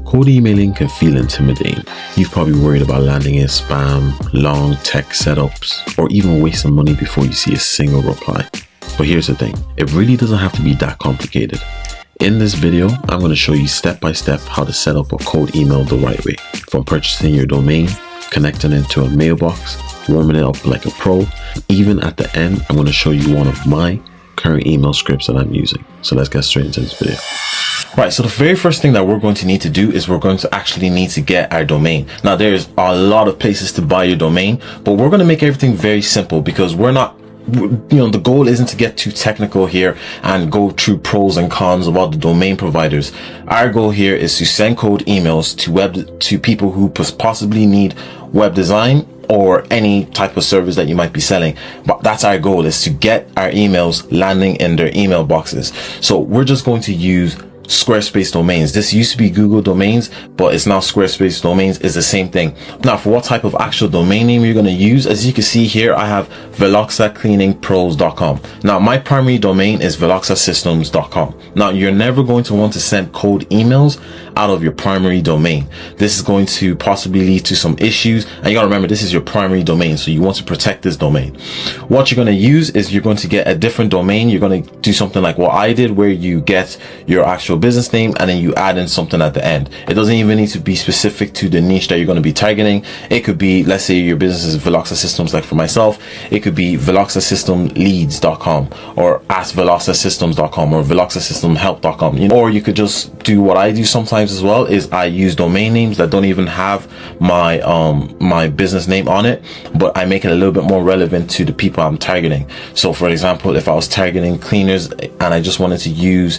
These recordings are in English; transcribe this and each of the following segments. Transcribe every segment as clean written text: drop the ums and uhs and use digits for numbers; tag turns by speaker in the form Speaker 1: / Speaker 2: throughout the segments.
Speaker 1: Cold emailing can feel intimidating. You've probably worried about landing in spam, long text setups, or even wasting money before you see a single reply. But here's the thing, it really doesn't have to be that complicated. In this video, I'm going to show you step by step how to set up a cold email the right way. From purchasing your domain, connecting it to a mailbox, warming it up like a pro. Even at the end, I'm going to show you one of my current email scripts that I'm using. So let's get straight into this video. Right, so the very first thing that we're going to need to do is we're going to actually need to get our domain. Now there's a lot of places to buy your domain, but we're going to make everything very simple because we're not, the goal isn't to get too technical here and go through pros and cons of all the domain providers. Our goal here is to send cold emails to people who possibly need web design or any type of service that you might be selling. But that's our goal, is to get our emails landing in their email boxes. So we're just going to use Squarespace domains. This used to be Google domains, but it's now Squarespace domains. Is the same thing. Now for what type of actual domain name you're going to use, as you can see here, I have veloxacleaningpros.com. Now my primary domain is veloxasystems.com. Now you're never going to want to send cold emails out of your primary domain. This is going to possibly lead to some issues, and you gotta remember, this is your primary domain, so you want to protect this domain. What you're going to use is you're going to get a different domain. You're going to do something like what I did, where you get your actual business name and then you add in something at the end. It doesn't even need to be specific to the niche that you're going to be targeting. It could be, let's say your business is Veloxa Systems, like for myself, it could be veloxasystemleads.com or at veloxasystems.com or veloxasystemhelp.com, or you could just do what I do sometimes as well, is I use domain names that don't even have my my business name on it, but I make it a little bit more relevant to the people I'm targeting. So for example, if I was targeting cleaners and I just wanted to use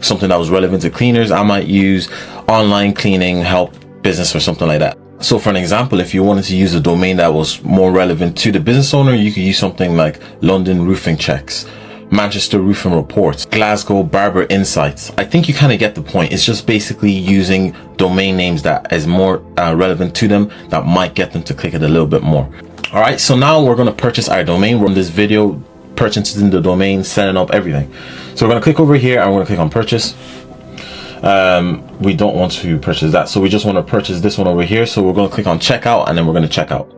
Speaker 1: something that was relevant to cleaners, I might use online cleaning help business or something like that. So for an example, if you wanted to use a domain that was more relevant to the business owner, you could use something like London Roofing Checks, Manchester Roofing Reports, Glasgow Barber Insights. I think you kind of get the point. It's just basically using domain names that is more relevant to them, that might get them to click it a little bit more. All right, so now we're going to purchase our domain. We're in this video purchasing the domain, setting up everything. So we're going to click over here and we're going to click on purchase. We don't want to purchase that, so we just want to purchase this one over here. So we're going to click on checkout and then we're going to check out.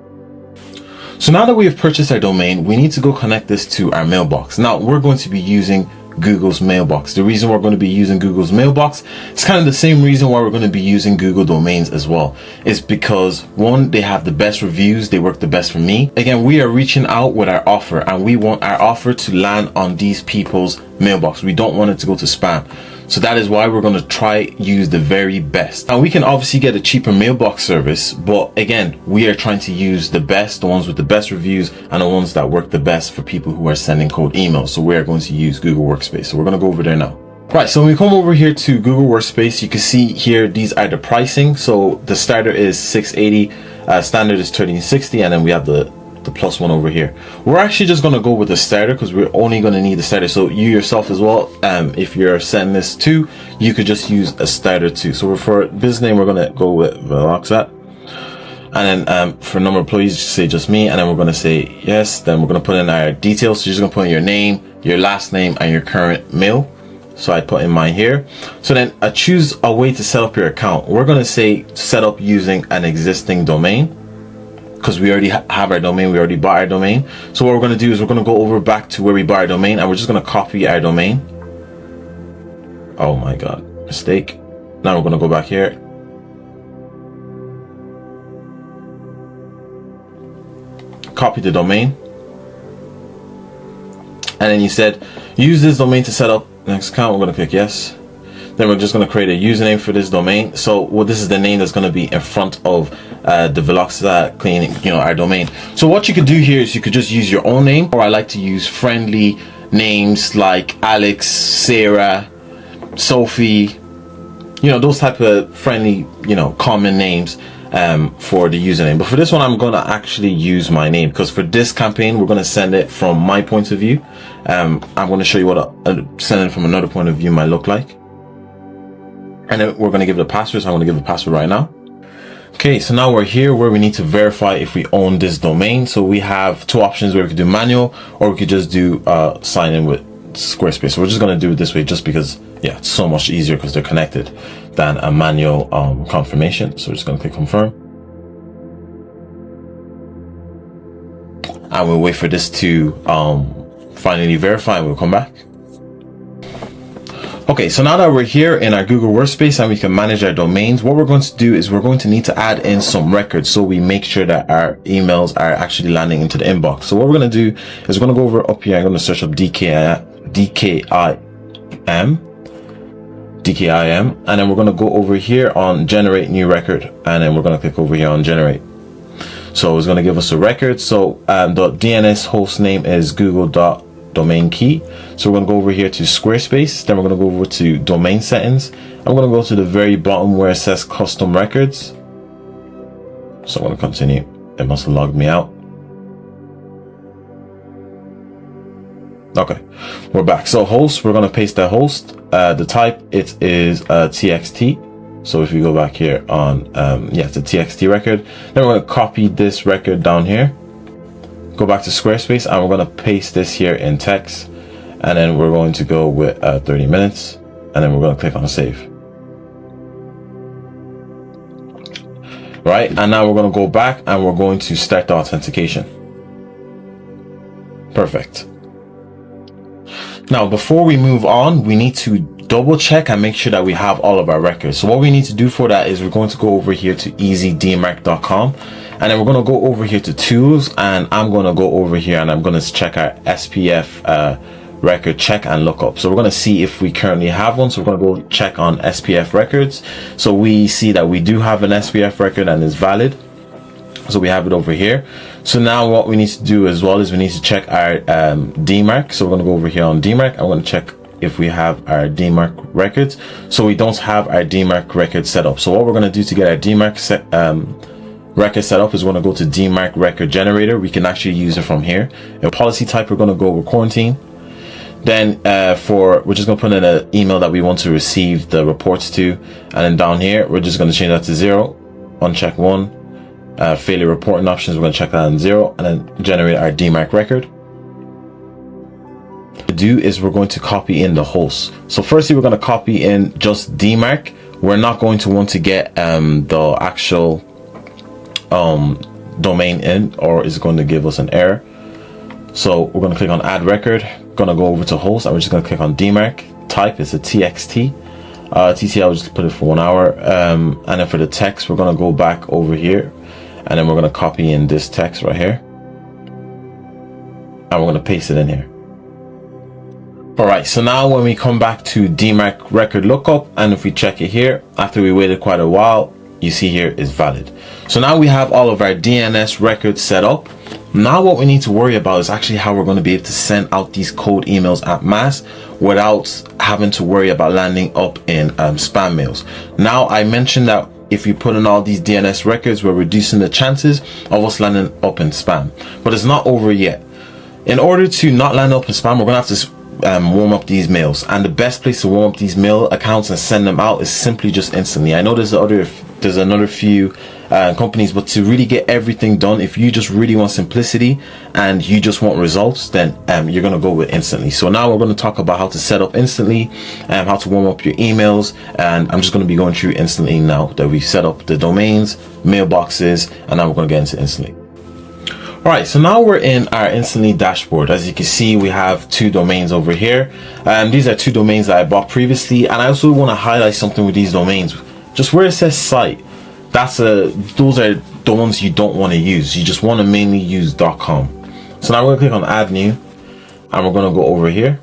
Speaker 1: So now that we have purchased our domain, we need to go connect this to our mailbox. Now we're going to be using Google's mailbox. The reason we're going to be using Google's mailbox, it's kind of the same reason why we're going to be using Google domains as well. It's because, one, they have the best reviews, they work the best for me. Again, we are reaching out with our offer and we want our offer to land on these people's mailbox. We don't want it to go to spam. So that is why we're going to try use the very best. Now we can obviously get a cheaper mailbox service, but again, we are trying to use the best, the ones with the best reviews and the ones that work the best for people who are sending cold emails. So we are going to use Google Workspace. So we're going to go over there now. Right, so when we come over here to Google Workspace, you can see here, these are the pricing. So the starter is $680, standard is $1360, and then we have the plus one over here. We're actually just going to go with the starter because we're only going to need the starter. So you yourself as well, if you're sending this to, you could just use a starter too. So for business name, we're going to go with Veloxa, and then for number of employees, just say just me, and then we're going to say yes. Then we're going to put in our details. So you're just going to put in your name, your last name, and your current mail. So I put in mine here. So then I choose a way to set up your account. We're going to say set up using an existing domain, because we already have our domain, we already bought our domain. So what we're going to do is we're going to go over back to where we bought our domain, and we're just going to copy our domain. Oh my god, mistake. Now we're going to go back here, copy the domain, and then you said use this domain to set up next account. We're going to click yes. Then we're just going to create a username for this domain. So this is the name that's going to be in front of the Veloxa cleaning, our domain. So what you could do here is you could just use your own name, or I like to use friendly names like Alex, Sarah, Sophie, those type of friendly, common names for the username. But for this one, I'm going to actually use my name, because for this campaign, we're going to send it from my point of view. I'm going to show you what sending from another point of view might look like. And then we're going to give it a password. So I'm going to give the password right now. Okay, so now we're here where we need to verify if we own this domain. So we have two options where we could do manual, or we could just do sign in with Squarespace. So we're just going to do it this way just because, yeah, it's so much easier because they're connected. than a manual confirmation. So we're just going to click confirm. And we'll wait for this to finally verify, and we'll come back. Okay, so now that we're here in our Google Workspace and we can manage our domains, what we're going to do is we're going to need to add in some records so we make sure that our emails are actually landing into the inbox. So what we're going to do is we're going to go over up here. I'm going to search up DKIM, and then we're going to go over here on generate new record, and then we're going to click over here on generate. So it's going to give us a record. So the DNS host name is google.domain key. So we're going to go over here to Squarespace. Then we're going to go over to domain settings. I'm going to go to the very bottom where it says custom records. So I'm going to continue. It must have logged me out. Okay, we're back. So host, we're going to paste the host. The type, it is TXT. So if you go back here on, it's a TXT record. Then we're going to copy this record down here. Go back to Squarespace, and we're going to paste this here in text. And then we're going to go with 30 minutes. And then we're going to click on save. Right, and now we're going to go back and we're going to start the authentication. Perfect. Now, before we move on, we need to double check and make sure that we have all of our records. So what we need to do for that is we're going to go over here to easydmark.com, and then we're going to go over here to tools, and I'm going to go over here and I'm going to check our SPF record check and lookup. So we're going to see if we currently have one. So we're going to go check on SPF records. So we see that we do have an SPF record and it's valid. So we have it over here. So now what we need to do as well is we need to check our DMARC. So we're going to go over here on DMARC. I'm going to check if we have our DMARC records. So we don't have our DMARC record set up. So what we're going to do to get our DMARC record set up is we're going to go to DMARC record generator. We can actually use it from here. A policy type, we're going to go with quarantine. Then we're just going to put in an email that we want to receive the reports to. And then down here, we're just going to change that to 0, uncheck 1. Failure reporting options, we're going to check that on 0, and then generate our DMARC record. To do is we're going to copy in the host. So firstly, we're going to copy in just DMARC. We're not going to want to get the actual domain in, or is going to give us an error. So we're going to click on add record, going to go over to host, and we're just going to click on DMARC. Type is a TXT. TT, I'll just put it for 1 hour. And then for the text, we're going to go back over here, and then we're going to copy in this text right here, and we're going to paste it in here. All right, so now when we come back to DMARC record lookup, and if we check it here, after we waited quite a while, you see here is valid. So now we have all of our DNS records set up. Now what we need to worry about is actually how we're going to be able to send out these cold emails en masse without having to worry about landing up in spam mails. Now I mentioned that if you put in all these DNS records, we're reducing the chances of us landing up in spam, but it's not over yet. In order to not land up in spam, we're going to have to warm up these mails, and the best place to warm up these mail accounts and send them out is simply just instantly. I know there's another few companies, but to really get everything done, if you just really want simplicity and you just want results, then you're going to go with instantly. So now we're going to talk about how to set up instantly and how to warm up your emails, and I'm just going to be going through instantly now that we've set up the domains, mailboxes, and now we're going to get into instantly. All right, so now we're in our instantly dashboard. As you can see, we have 2 domains over here. These are 2 domains that I bought previously, and I also want to highlight something with these domains. Just where it says site, those are the ones you don't want to use. You just want to mainly use .com. So now we're going to click on add new, and we're going to go over here.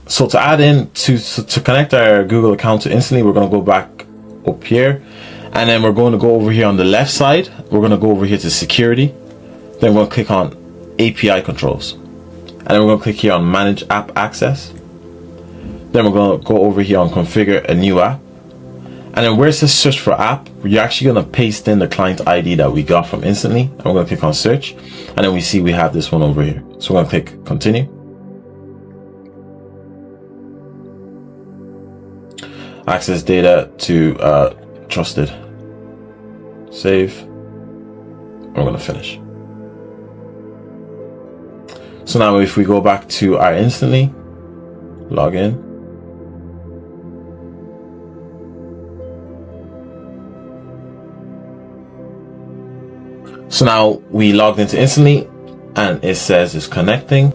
Speaker 1: So to add in to connect our Google account to instantly, we're going to go back up here, and then we're going to go over here on the left side. We're going to go over here to security. Then we're going to click on API controls, and then we're going to click here on manage app access. Then we're going to go over here on configure a new app, and then where it says search for app, you're actually going to paste in the client ID that we got from instantly, and we're going to click on search, and then we see we have this one over here. So we're going to click continue. Access data to trusted. Save. We're going to finish. So now if we go back to our instantly, log in. So now we logged into instantly and it says it's connecting.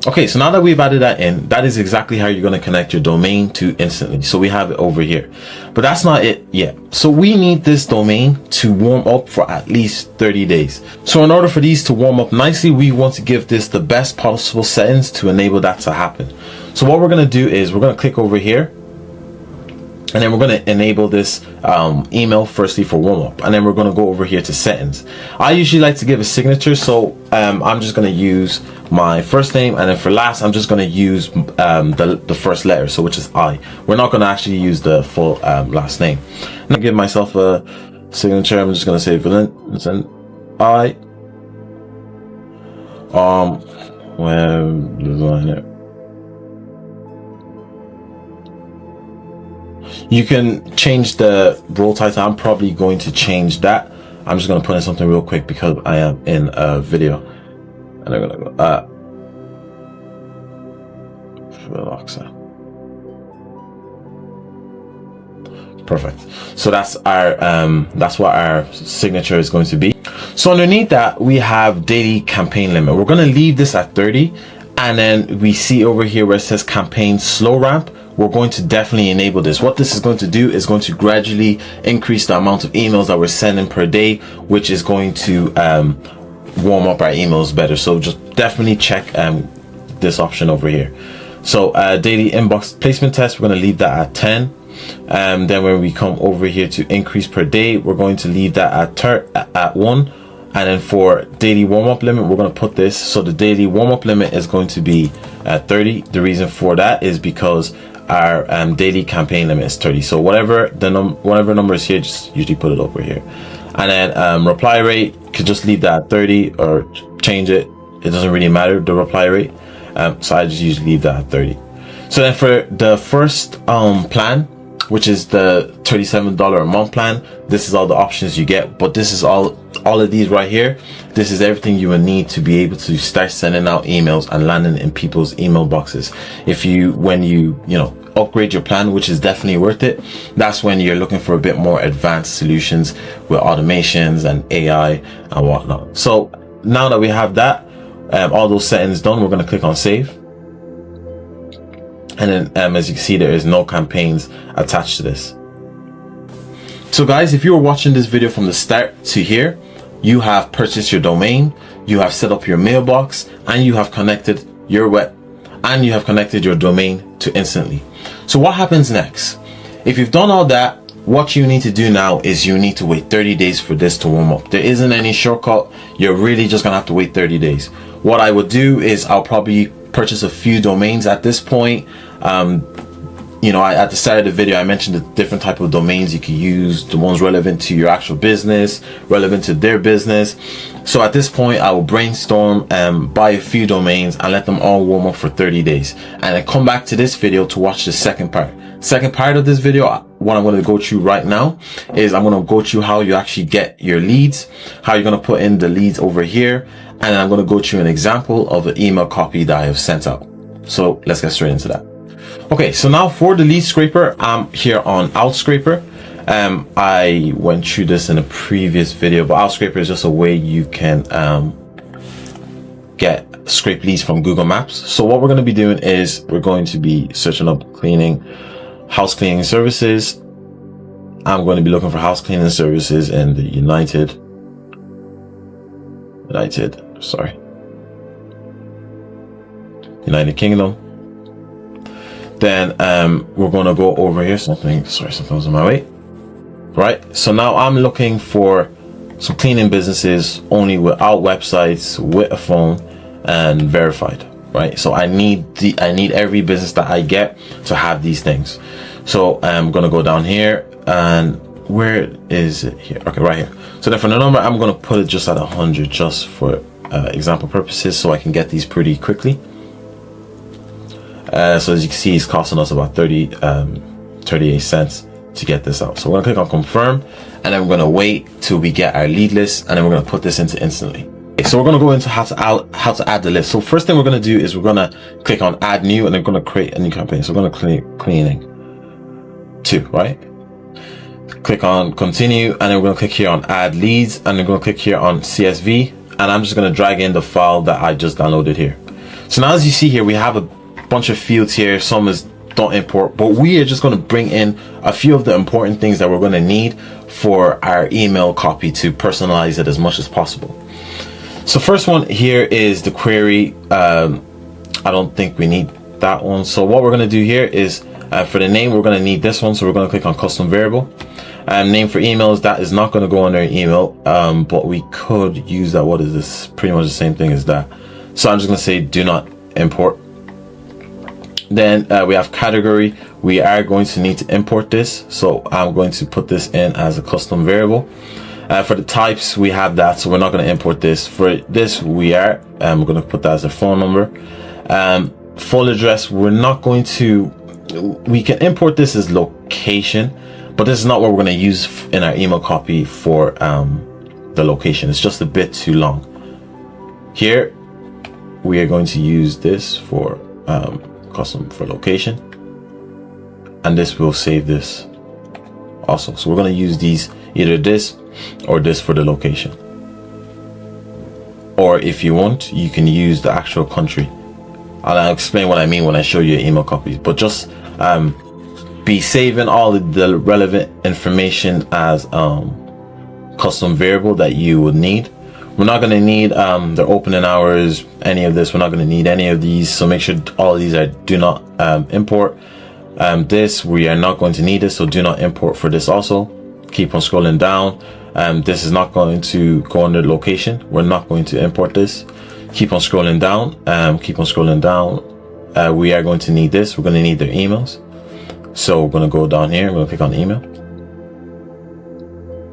Speaker 1: Okay, so now that we've added that in, that is exactly how you're going to connect your domain to instantly. So we have it over here, but that's not it yet. So we need this domain to warm up for at least 30 days. So in order for these to warm up nicely, we want to give this the best possible settings to enable that to happen. So what we're going to do is we're going to click over here, and then we're going to enable this email firstly for warm up, and then we're going to go over here to settings. I usually like to give a signature, so I'm just going to use my first name, and then for last I'm just going to use the first letter, so which is I. We're not going to actually use the full last name. And I give myself a signature. I'm just going to say Vincent I web designer. You can change the role title. I'm probably going to change that. I'm just going to put in something real quick because I am in a video. And I'm going to go, perfect. So that's our, that's what our signature is going to be. So underneath that, we have daily campaign limit. We're going to leave this at 30. And then we see over here where it says campaign slow ramp. We're going to definitely enable this. What this is going to do is going to gradually increase the amount of emails that we're sending per day, which is going to warm up our emails better. So just definitely check this option over here. So daily inbox placement test, we're going to leave that at 10. Then when we come over here to increase per day, we're going to leave that at 1. And then for daily warm-up limit, we're going to put this. So the daily warm-up limit is going to be 30. The reason for that is because our daily campaign limit is 30. So whatever number is here, just usually put it over here. And then reply rate, could just leave that at 30 or change it. It doesn't really matter, the reply rate. So I just usually leave that at 30. So then for the first plan, which is the $37 a month plan, this is all the options you get. But this is all of these right here. This is everything you will need to be able to start sending out emails and landing in people's email boxes. When you upgrade your plan, which is definitely worth it, that's when you're looking for a bit more advanced solutions with automations and AI and whatnot. So now that we have that, all those settings done, we're going to click on save. And then as you can see, there is no campaigns attached to this. So guys, if you were watching this video from the start to here, you have purchased your domain, you have set up your mailbox, and you have connected your web, and you have connected your domain to instantly. So what happens next? If you've done all that, what you need to do now is you need to wait 30 days for this to warm up. There isn't any shortcut. You're really just gonna have to wait 30 days. What I would do is I'll probably purchase a few domains at this point. At the start of the video, I mentioned the different type of domains you can use, the ones relevant to your actual business, relevant to their business. So at this point, I will brainstorm and buy a few domains and let them all warm up for 30 days. And then come back to this video to watch the second part. Second part of this video, what I'm going to go through right now is I'm going to go through how you actually get your leads, how you're going to put in the leads over here. And I'm going to go through an example of an email copy that I have sent out. So let's get straight into that. Okay, so now for the lead scraper, I'm here on Outscraper. I went through this in a previous video, but Outscraper is just a way you can scrape leads from Google Maps. So what we're going to be doing is we're going to be searching up house cleaning services. I'm going to be looking for house cleaning services in the United Kingdom. Then we're going to go over here. Something's in my way. Right. So now I'm looking for some cleaning businesses only without websites, with a phone, and verified. Right. So I need every business that I get to have these things. So I'm going to go down here, and where is it here? Okay, right here. So then for the number, I'm going to put it just at 100 just for example purposes, so I can get these pretty quickly. So as you can see, it's costing us about 38 cents to get this out. So we're gonna click on confirm, and then we're gonna wait till we get our lead list, and then we're gonna put this into instantly. Okay, so we're gonna go into how to add the list. So first thing we're gonna do is we're gonna click on add new, and then we're gonna create a new campaign. So we're gonna click cleaning 2, right? Click on continue, and then we're going to click here on add leads, and we're going to click here on CSV, and I'm just going to drag in the file that I just downloaded here. So now as you see here, we have a bunch of fields here. Some is don't import, but we are just going to bring in a few of the important things that we're going to need for our email copy to personalize it as much as possible. So first one here is the query. I don't think we need that one. So what we're going to do here is for the name, we're going to need this one. So we're going to click on custom variable. Name for emails, that is not going to go on our email, but we could use that. What is this? Pretty much the same thing as that. So I'm just going to say do not import. Then we have category. We are going to need to import this, so I'm going to put this in as a custom variable. For the types, we have that, so we're not going to import this. For this, we are we're going to put that as a phone number. Full address, we're not going to. We can import this as location, but this is not what we're going to use in our email copy for the location. It's just a bit too long. Here we are going to use this for custom for location, and this will save this also. So we're going to use these, either this or this for the location, or if you want, you can use the actual country. I'll explain what I mean when I show you email copies, but just be saving all the relevant information as custom variable that you would need. We're not going to need the opening hours, any of this. We're not going to need any of these, so make sure all of these are do not import. This, we are not going to need this, so do not import for this also. Keep on scrolling down. This is not going to go under location. We're not going to import this. Keep on scrolling down. Keep on scrolling down. We are going to need this. We're going to need their emails, so we're going to go down here. We're going to click on email.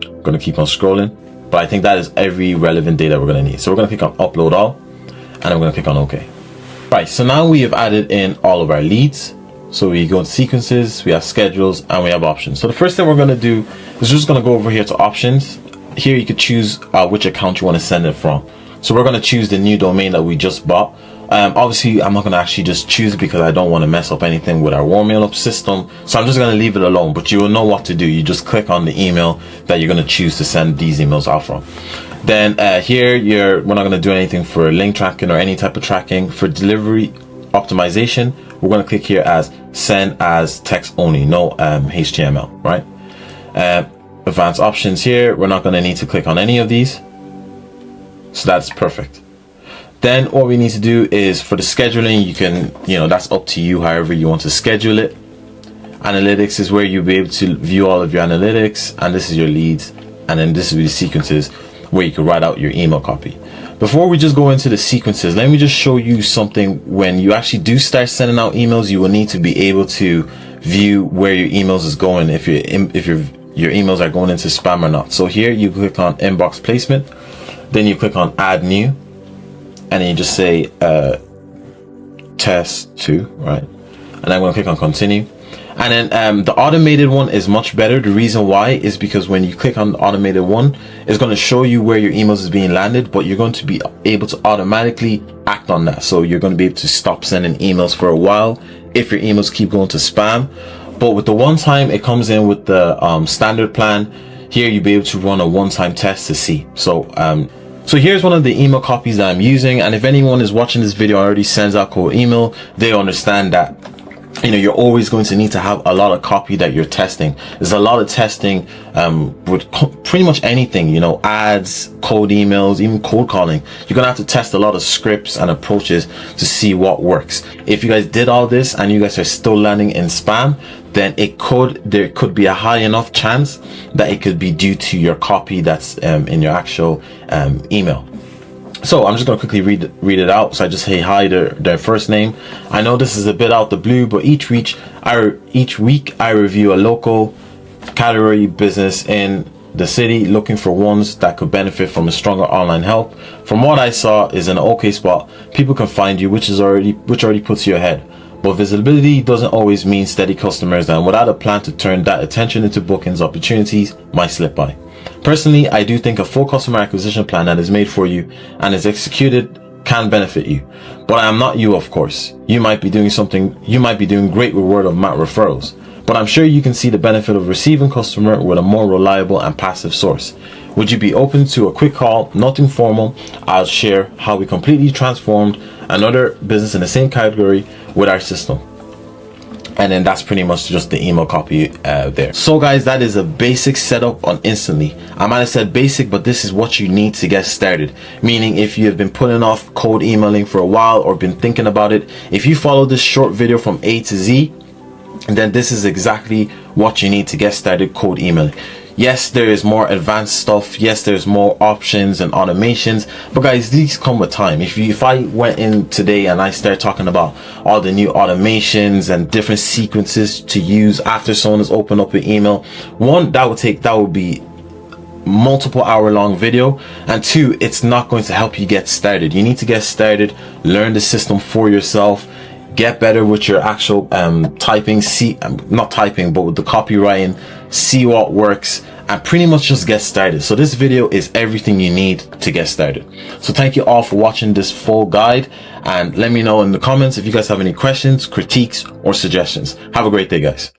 Speaker 1: I'm going to keep on scrolling, but I think that is every relevant data we're going to need. So we're going to click on upload all, and I'm going to click on OK. Right, so now we have added in all of our leads. So we go to sequences, we have schedules, and we have options. So the first thing we're going to do is just going to go over here to options. Here you could choose which account you want to send it from. So we're going to choose the new domain that we just bought. Obviously, I'm not going to actually just choose it because I don't want to mess up anything with our warm mail up system. So I'm just going to leave it alone, but you will know what to do. You just click on the email that you're going to choose to send these emails out from. Then here, we're not going to do anything for link tracking or any type of tracking. For delivery optimization, we're going to click here as send as text only, no HTML, right? Advanced options here, we're not going to need to click on any of these. So that's perfect. Then what we need to do is for the scheduling, you can, that's up to you, however you want to schedule it. Analytics is where you'll be able to view all of your analytics, and this is your leads, and then this will be the sequences where you can write out your email copy. Before we just go into the sequences, let me just show you something. When you actually do start sending out emails, you will need to be able to view where your emails is going, if your emails are going into spam or not. So here you click on inbox placement, then you click on add new, and then you just say test 2, right? And I'm going to click on continue. And then the automated one is much better. The reason why is because when you click on the automated one, it's going to show you where your emails is being landed, but you're going to be able to automatically act on that. So you're going to be able to stop sending emails for a while if your emails keep going to spam. But with the one time, it comes in with the standard plan. Here you'll be able to run a one-time test to see. So here's one of the email copies that I'm using. And if anyone is watching this video already sends out cold email, they understand that you're always going to need to have a lot of copy that you're testing. There's a lot of testing with pretty much anything, ads, cold emails, even cold calling. You're gonna have to test a lot of scripts and approaches to see what works. If you guys did all this and you guys are still landing in spam, then there could be a high enough chance that it could be due to your copy that's in your actual email. So I'm just going to quickly read it out. So I just say hi, their first name. I know this is a bit out the blue, but each week I review a local category business in the city, looking for ones that could benefit from a stronger online help. From what I saw is in an okay spot. People can find you, which already puts you ahead. But visibility doesn't always mean steady customers, and without a plan to turn that attention into bookings, opportunities might slip by. Personally, I do think a full customer acquisition plan that is made for you and is executed can benefit you. But I am not you, of course. You might be doing great with word of mouth referrals. but I'm sure you can see the benefit of receiving customer with a more reliable and passive source. Would you be open to a quick call? Nothing formal. I'll share how we completely transformed another business in the same category with our system. And then that's pretty much just the email copy there. So guys, that is a basic setup on Instantly. I might have said basic, but this is what you need to get started. Meaning if you have been putting off cold emailing for a while or been thinking about it, if you follow this short video from A to Z, then this is exactly what you need to get started cold emailing. Yes, there is more advanced stuff. Yes, there's more options and automations, but guys, these come with time. If I went in today and I start talking about all the new automations and different sequences to use after someone has opened up an email, one, that would be multiple hour-long video, and two, it's not going to help you get started. You need to get started, learn the system for yourself, get better with your actual typing, not typing, but with the copywriting, see what works, and pretty much just get started. So this video is everything you need to get started. So thank you all for watching this full guide, and let me know in the comments if you guys have any questions, critiques, or suggestions. Have a great day, guys.